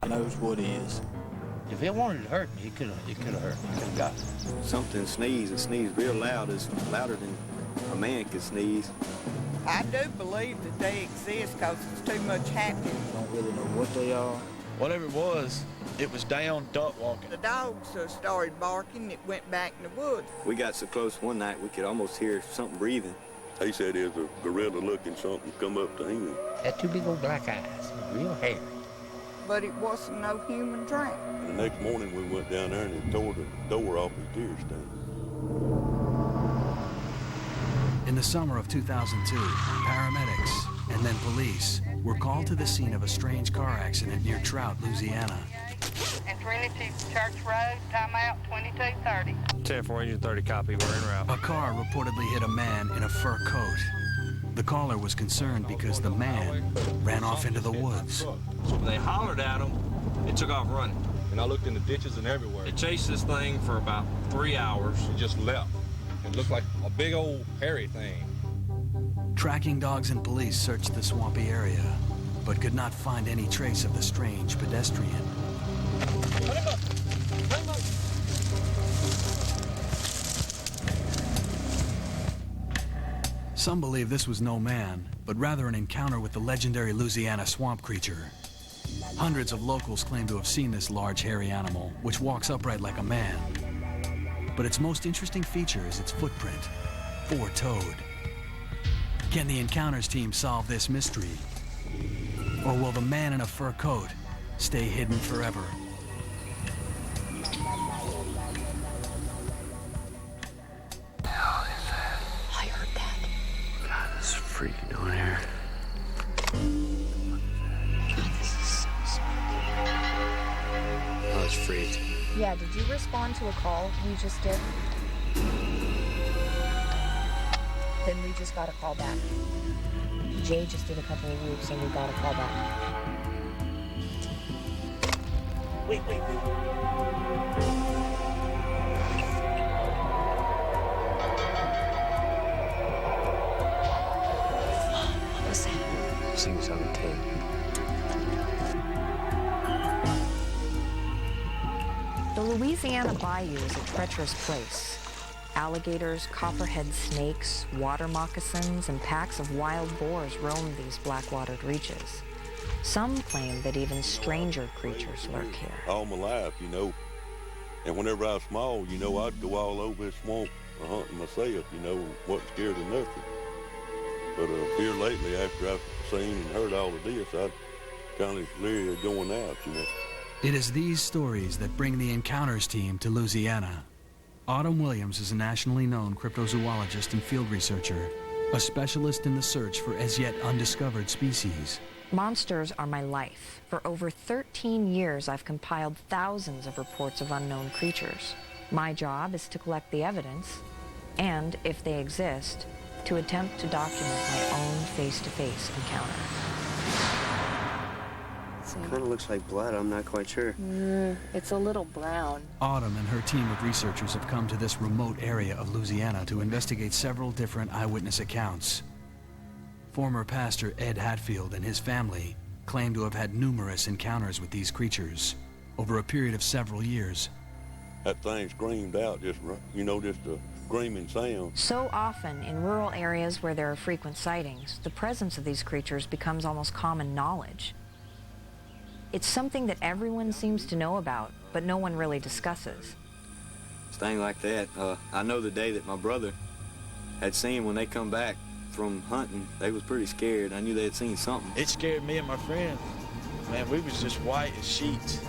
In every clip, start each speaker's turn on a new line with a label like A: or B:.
A: Knows what is.
B: If it wanted to hurt me, it could have hurt me. It could have got me.
C: Something sneezed and sneezed real loud, is louder than a man could sneeze.
D: I do believe that they exist because it's too much happening.
A: Don't really know what they are.
E: Whatever it was down duck walking.
D: The dogs started barking. It went back in the woods.
C: We got so close one night we could almost hear something breathing.
F: He said there's a gorilla-looking something come up to him.
B: Had two big old black eyes, real hairy.
D: But it wasn't no human track.
F: The next morning we went down there and he tore the door off his deer stand.
G: In the summer of 2002, paramedics and then police were called to the scene of a strange car accident near Trout, Louisiana.
H: And Trinity Church Road, timeout 2230.
I: 10-4-30 copy, we're en route.
G: A car reportedly hit a man in a fur coat. The caller was concerned because the man ran off into the woods.
I: They hollered at him and took off running.
J: And I looked in the ditches and everywhere.
I: They chased this thing for about 3 hours.
J: It just left. It looked like a big old hairy thing.
G: Tracking dogs and police searched the swampy area, but could not find any trace of the strange pedestrian. Some believe this was no man, but rather an encounter with the legendary Louisiana Swamp Creature. Hundreds of locals claim to have seen this large hairy animal, which walks upright like a man. But its most interesting feature is its footprint, four-toed. Can the Encounters team solve this mystery? Or will the man in a fur coat stay hidden forever?
K: I heard that.
L: God, this is freaky down here.
K: God, this is so spooky.
L: Oh, it's freaked.
M: Yeah, did you respond to a call you just did? Then we just got a call back. Jay just did a couple of loops and we got a call back.
B: Wait.
K: What was that?
L: Things on tape.
M: The Louisiana Bayou is a treacherous place. Alligators, copperhead snakes, water moccasins, and packs of wild boars roam these black-watered reaches. Some claim that even stranger creatures lurk here.
F: All my life, and whenever I was small, I'd go all over this swamp hunting myself, wasn't scared of nothing. But here lately, after I've seen and heard all of this, I kind of leery of going out,
G: It is these stories that bring the Encounters team to Louisiana. Autumn Williams is a nationally known cryptozoologist and field researcher, a specialist in the search for as yet undiscovered species.
M: Monsters are my life. For over 13 years, I've compiled thousands of reports of unknown creatures. My job is to collect the evidence, and, if they exist, to attempt to document my own face-to-face encounter.
C: Kind of looks like blood, I'm not quite sure.
K: It's a little brown.
G: Autumn and her team of researchers have come to this remote area of Louisiana to investigate several different eyewitness accounts. Former pastor Ed Hatfield and his family claim to have had numerous encounters with these creatures over a period of several years.
F: That thing screamed out, just a screaming sound.
M: So often, in rural areas where there are frequent sightings, the presence of these creatures becomes almost common knowledge. It's something that everyone seems to know about, but no one really discusses.
C: Thing like that, I know the day that my brother had seen when they come back from hunting, they was pretty scared. I knew they had seen something.
E: It scared me and my friend. Man, we was just white as sheets.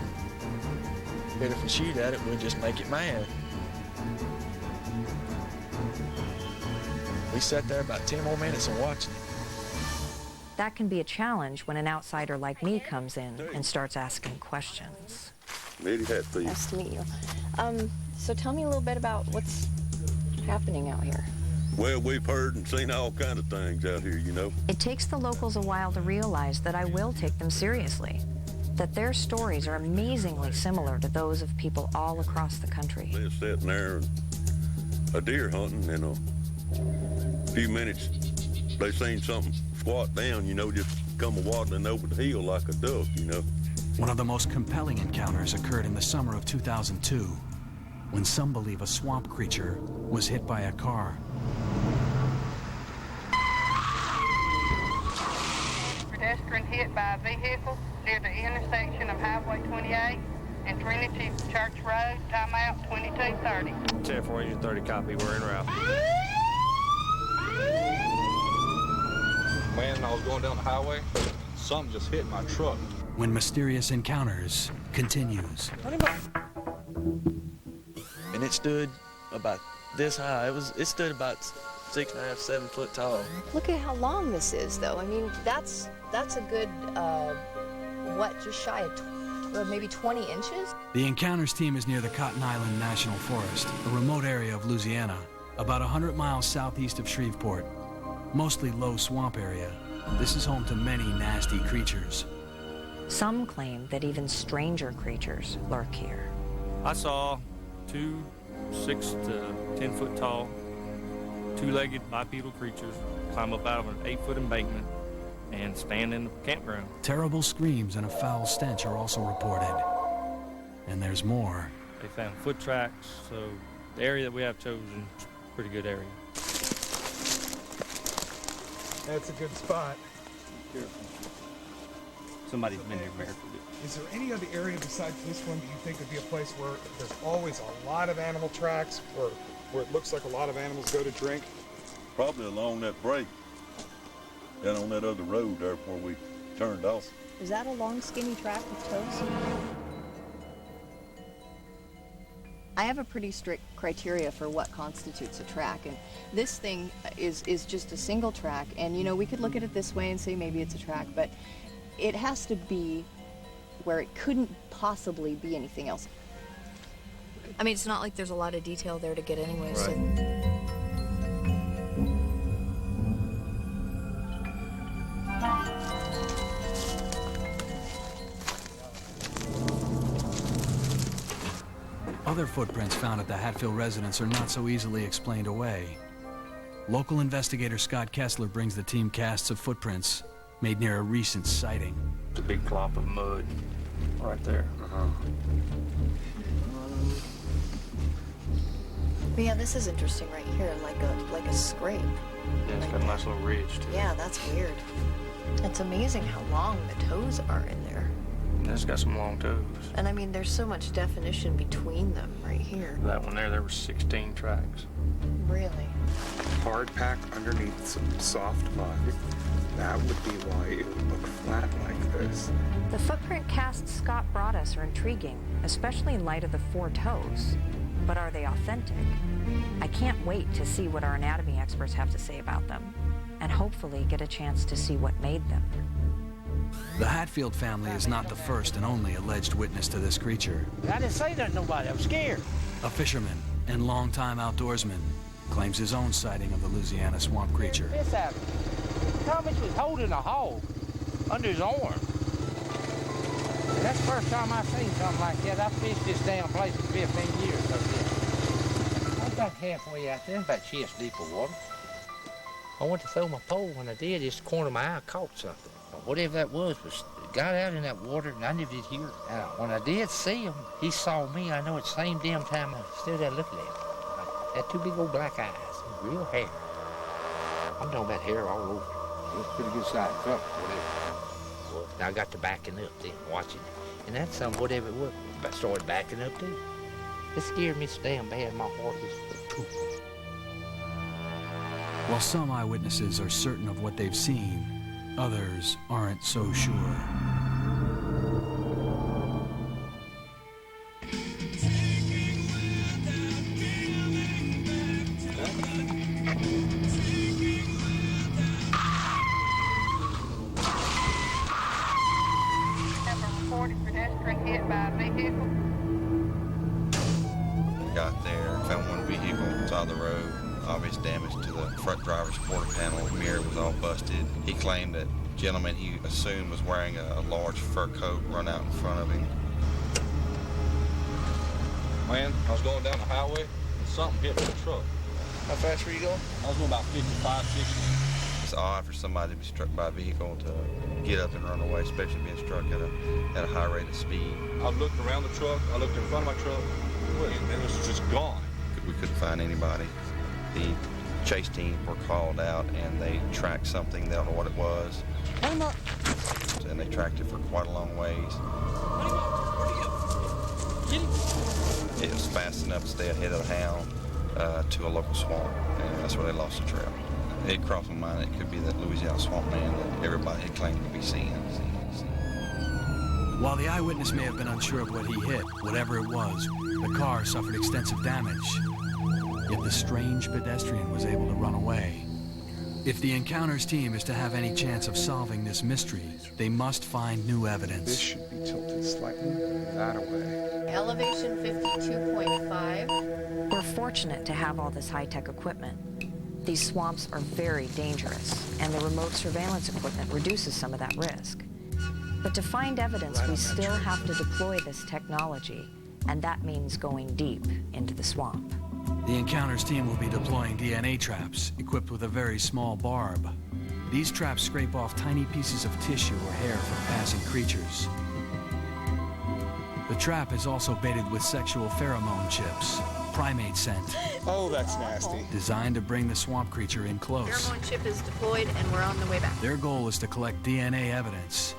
E: But if we shoot at it, we'd just make it mad. We sat there about 10 more minutes and watched it.
M: That can be a challenge when an outsider like me comes in and starts asking questions.
F: Lady Hatfield.
K: Nice to meet you. So tell me a little bit about what's happening out here.
F: Well, we've heard and seen all kind of things out here,
M: It takes the locals a while to realize that I will take them seriously, that their stories are amazingly similar to those of people all across the country.
F: They're sitting there and a deer hunting, and a few minutes they seen something squat down, just come waddling over the hill like a duck,
G: One of the most compelling encounters occurred in the summer of 2002, when some believe a swamp creature was hit by a car.
H: Pedestrian hit by a vehicle near the intersection of Highway 28 and Trinity Church Road, timeout 2230.
I: 10-430 copy, we're en route.
J: Man, I was going down the highway, something just hit my truck.
G: When Mysterious Encounters continues.
E: And it stood about this high. It stood about 6.5, 7 foot tall.
K: Look at how long this is, though. I mean, that's a good, just shy of maybe 20 inches?
G: The Encounters team is near the Cotton Island National Forest, a remote area of Louisiana, about 100 miles southeast of Shreveport. Mostly low swamp area. This is home to many nasty creatures.
M: Some claim that even stranger creatures lurk here.
I: I saw 2 6 to 10 foot tall, 2-legged bipedal creatures climb up out of an 8-foot embankment and stand in the campground.
G: Terrible screams and a foul stench are also reported. And there's more.
I: They found foot tracks, so the area that we have chosen is a pretty good area.
N: That's a good spot.
B: Somebody's been here, Mayor.
N: Is there any other area besides this one that you think would be a place where there's always a lot of animal tracks, where it looks like a lot of animals go to drink?
F: Probably along that break, down on that other road there where we turned off.
K: Is that a long, skinny track with toes? I have a pretty strict criteria for what constitutes a track, and this thing is just a single track, and you know, we could look at it this way and say maybe it's a track, but it has to be where it couldn't possibly be anything else. I mean, it's not like there's a lot of detail there to get anyway, so...
G: Other footprints found at the Hatfield residence are not so easily explained away. Local investigator Scott Kessler brings the team casts of footprints made near a recent sighting.
I: It's a big plop of mud right there.
K: But yeah, this is interesting right here, like a scrape.
I: Yeah, it's got a nice little ridge to it.
K: Yeah, that's weird. It's amazing how long the toes are in there.
I: Yeah, it's got some long toes.
K: And I mean, there's so much definition between them right here.
I: That one there were 16 tracks.
K: Really?
O: Hard pack underneath some soft mud. That would be why it would look flat like this.
M: The footprint casts Scott brought us are intriguing, especially in light of the 4 toes. But are they authentic? I can't wait to see what our anatomy experts have to say about them, and hopefully get a chance to see what made them.
G: The Hatfield family is not the first and only alleged witness to this creature.
B: I didn't say nothing to nobody. I was scared.
G: A fisherman and longtime outdoorsman claims his own sighting of the Louisiana Swamp Creature.
B: This happened. Thomas was holding a hog under his arm. And that's the first time I've seen something like that. I've fished this damn place for 15 years. I was about halfway out there, about chest deep of water. I went to throw my pole. When I did, just the corner of my eye caught something. Whatever that was got out in that water, and I never did hear it. When I did see him, he saw me. I know at the same damn time I stood there looking at him. Had 2 big old black eyes, real hair. I'm talking about hair all over. It was a pretty good size, whatever. Well, I got to backing up then, watching it. And that's something, whatever it was, I started backing up too. It scared me so damn bad, my heart was poof.
G: While some eyewitnesses are certain of what they've seen, others aren't so sure.
H: Pedestrian hit by a vehicle.
P: Got there, found one vehicle on the side of the road. Obvious damage to the front driver's quarter panel. The mirror was all busted. He claimed that gentleman he assumed was wearing a large fur coat run out in front of him.
J: Man, I was going down the highway and something hit my truck.
E: How fast were you going?
J: I was going about 55, 60.
P: It's odd for somebody to be struck by a vehicle to get up and run away, especially being struck at a high rate of speed.
J: I looked around the truck, I looked in front of my truck, and it was just gone.
P: We couldn't find anybody. The chase team were called out and they tracked something. They don't know what it was. And they tracked it for quite a long ways. It was fast enough to stay ahead of the hound to a local swamp, and that's where they lost the trail. It crossed my mind it could be that Louisiana swamp man that everybody had claimed to be seeing.
G: While the eyewitness may have been unsure of what he hit, whatever it was, the car suffered extensive damage. Yet the strange pedestrian was able to run away. If the Encounters team is to have any chance of solving this mystery, they must find new evidence.
O: This should be tilted slightly that away.
K: Elevation 52.5.
M: We're fortunate to have all this high-tech equipment. These swamps are very dangerous, and the remote surveillance equipment reduces some of that risk. But to find evidence, we still have to deploy this technology, and that means going deep into the swamp.
G: The Encounters team will be deploying DNA traps, equipped with a very small barb. These traps scrape off tiny pieces of tissue or hair from passing creatures. The trap is also baited with sexual pheromone chips, primate scent.
N: Oh, that's nasty.
G: Designed to bring the swamp creature in close.
K: Pheromone chip is deployed and we're on the way back.
G: Their goal is to collect DNA evidence.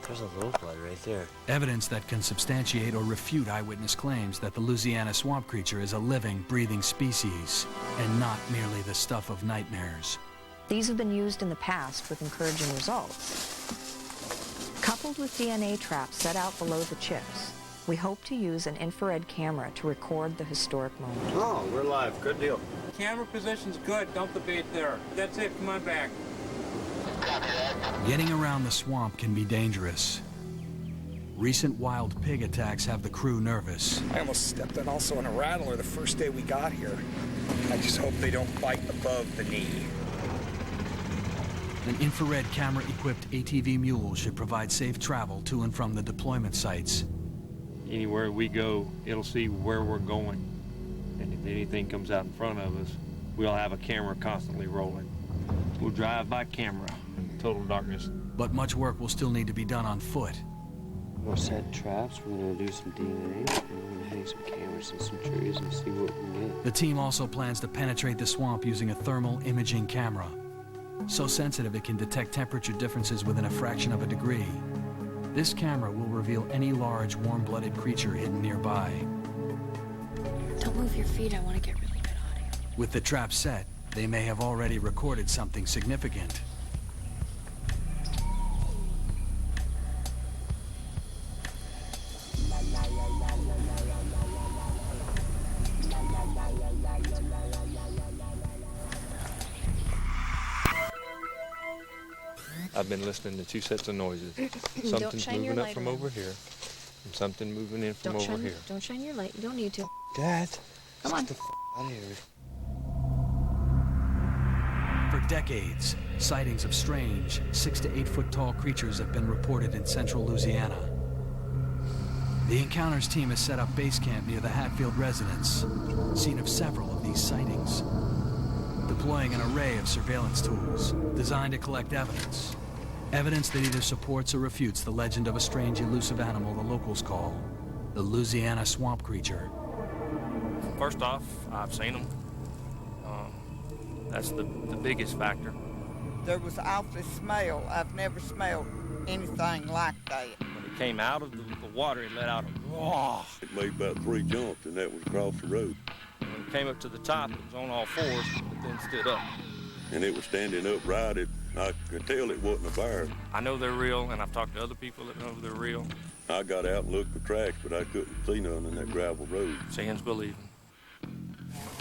L: There's a little blood right there.
G: Evidence that can substantiate or refute eyewitness claims that the Louisiana Swamp Creature is a living, breathing species, and not merely the stuff of nightmares.
M: These have been used in the past with encouraging results. Coupled with DNA traps set out below the chips, we hope to use an infrared camera to record the historic moment.
L: Oh, we're live. Good deal.
B: Camera position's good. Dump the bait there. That's it. Come on back.
G: Getting around the swamp can be dangerous. Recent wild pig attacks have the crew nervous.
N: I almost stepped on also on a rattler the first day we got here. I just hope they don't bite above the knee.
G: An infrared camera-equipped ATV mule should provide safe travel to and from the deployment sites.
I: Anywhere we go, it'll see where we're going. And if anything comes out in front of us, we'll have a camera constantly rolling. We'll drive by camera in total darkness.
G: But much work will still need to be done on foot.
L: We'll set traps, we're gonna do some DNA, and we're gonna hang some cameras in some trees and see what we can get.
G: The team also plans to penetrate the swamp using a thermal imaging camera. So sensitive it can detect temperature differences within a fraction of a degree. This camera will reveal any large, warm-blooded creature hidden nearby.
Q: Don't move your feet, I want to get really good audio.
G: With the trap set, they may have already recorded something significant.
I: I've been listening to two sets of noises. Something's moving up from over here, and something moving in from over here.
K: Don't shine your light. You don't need to.
L: Dad,
K: come on.
L: Get the out of here.
G: For decades, sightings of strange 6 to 8 foot tall creatures have been reported in central Louisiana. The Encounters team has set up base camp near the Hatfield residence, scene of several of these sightings, deploying an array of surveillance tools designed to collect evidence. Evidence that either supports or refutes the legend of a strange elusive animal the locals call the Louisiana Swamp Creature.
I: First off, I've seen them. That's the biggest factor.
D: There was an awful smell. I've never smelled anything like that.
I: When it came out of the water, it let out a roar.
F: It made about 3 jumps, and that was across the road.
I: When it came up to the top, it was on all fours, but then stood up.
F: And it was standing upright. I could tell it wasn't a bear.
I: I know they're real, and I've talked to other people that know they're real.
F: I got out and looked for tracks, but I couldn't see none in that gravel road.
I: Seeing's believing.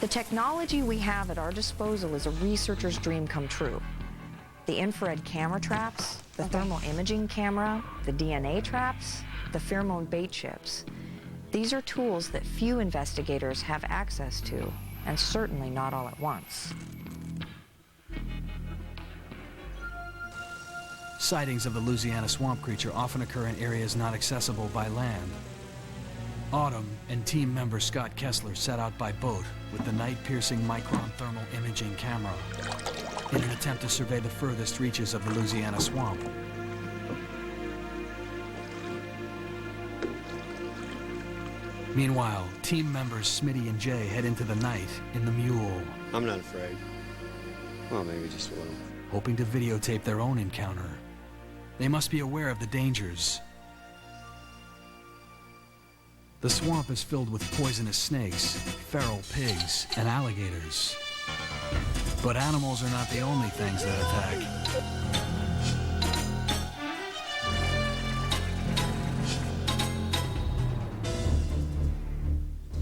M: The technology we have at our disposal is a researcher's dream come true. The infrared camera traps, the thermal imaging camera, the DNA traps, the pheromone bait chips. These are tools that few investigators have access to, and certainly not all at once.
G: Sightings of the Louisiana Swamp Creature often occur in areas not accessible by land. Autumn and team member Scott Kessler set out by boat with the night-piercing micron thermal imaging camera in an attempt to survey the furthest reaches of the Louisiana swamp. Meanwhile, team members Smitty and Jay head into the night in the Mule.
L: I'm not afraid. Well, maybe just a little.
G: Hoping to videotape their own encounter. They must be aware of the dangers. The swamp is filled with poisonous snakes, feral pigs, and alligators. But animals are not the only things that attack.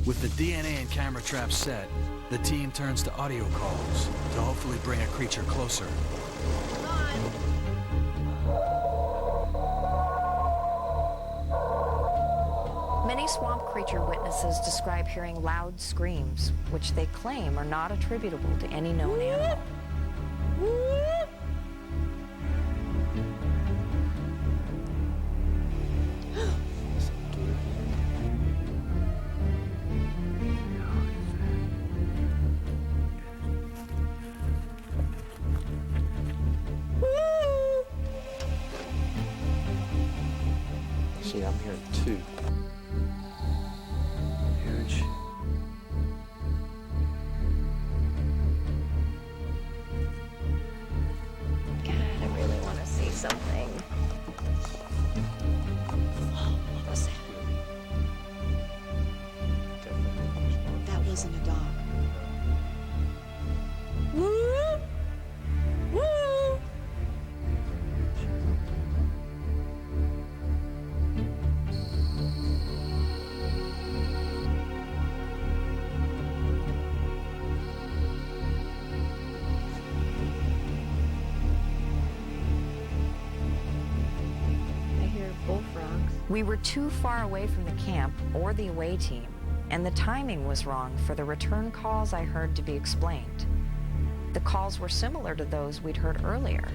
G: With the DNA and camera traps set, the team turns to audio calls to hopefully bring a creature closer.
M: Many swamp creature witnesses describe hearing loud screams, which they claim are not attributable to any known animal.
L: See, I'm hearing two. Huge.
K: God, I really want to see something. What was that? That wasn't a dog. Woo! Woo!
M: We were too far away from the camp or the away team, and the timing was wrong for the return calls I heard to be explained. The calls were similar to those we'd heard earlier.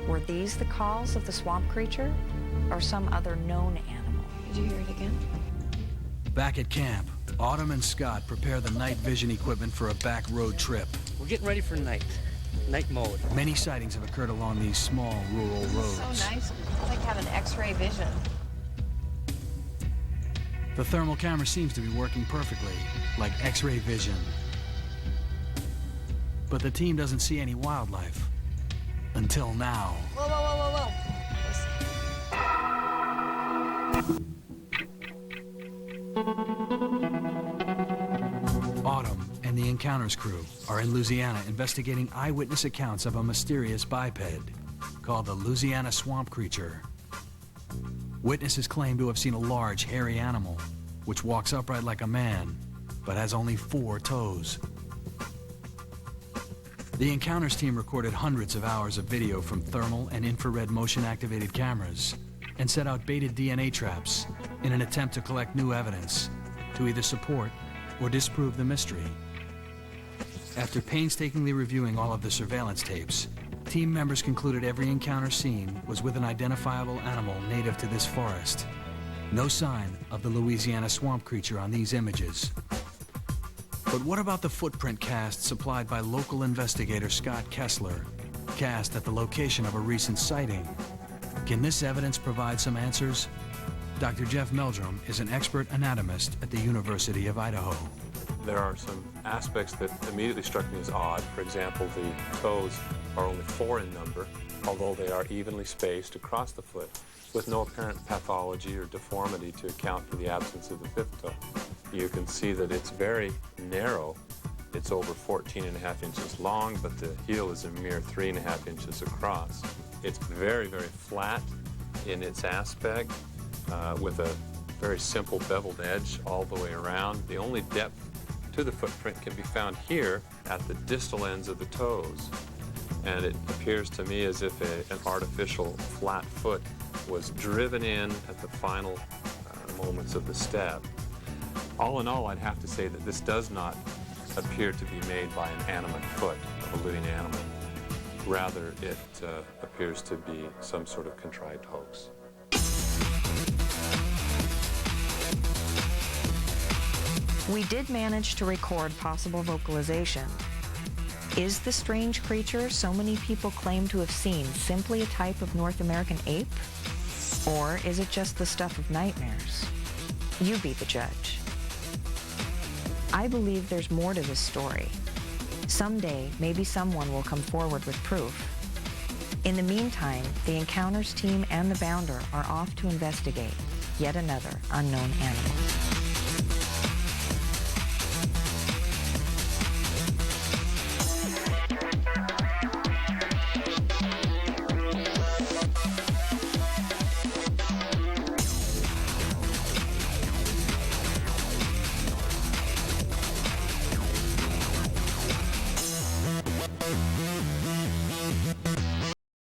M: Were these the calls of the swamp creature or some other known animal?
K: Did you hear it again?
G: Back at camp, Autumn and Scott prepare the night vision equipment for a back road trip.
R: We're getting ready for night mode.
G: Many sightings have occurred along these small rural roads.
K: So nice. It's like having X-ray vision.
G: The thermal camera seems to be working perfectly, like X-ray vision. But the team doesn't see any wildlife. Until now.
K: Whoa, whoa, whoa, whoa, whoa.
G: Autumn and the Encounters crew are in Louisiana investigating eyewitness accounts of a mysterious biped called the Louisiana Swamp Creature. Witnesses claim to have seen a large, hairy animal, which walks upright like a man, but has only 4 toes. The Encounters team recorded hundreds of hours of video from thermal and infrared motion-activated cameras and set out baited DNA traps in an attempt to collect new evidence to either support or disprove the mystery. After painstakingly reviewing all of the surveillance tapes, team members concluded every encounter scene was with an identifiable animal native to this forest. No sign of the Louisiana Swamp Creature on these images. But what about the footprint cast supplied by local investigator Scott Kessler, cast at the location of a recent sighting? Can this evidence provide some answers? Dr. Jeff Meldrum is an expert anatomist at the University of Idaho.
S: There are some aspects that immediately struck me as odd. For example, the toes are only 4 in number, although they are evenly spaced across the foot, with no apparent pathology or deformity to account for the absence of the 5th toe. You can see that it's very narrow. It's over 14.5 inches long, but the heel is a mere 3.5 inches across. It's very, very flat in its aspect, with a very simple beveled edge all the way around. The only depth to the footprint can be found here at the distal ends of the toes. And it appears to me as if an artificial flat foot was driven in at the final moments of the step. All in all, I'd have to say that this does not appear to be made by an animate foot of a living animal. Rather, it appears to be some sort of contrived hoax.
M: We did manage to record possible vocalization. Is the strange creature so many people claim to have seen simply a type of North American ape? Or is it just the stuff of nightmares? You be the judge. I believe there's more to this story. Someday, maybe someone will come forward with proof. In the meantime, the Encounters team and the Bounder are off to investigate yet another unknown animal.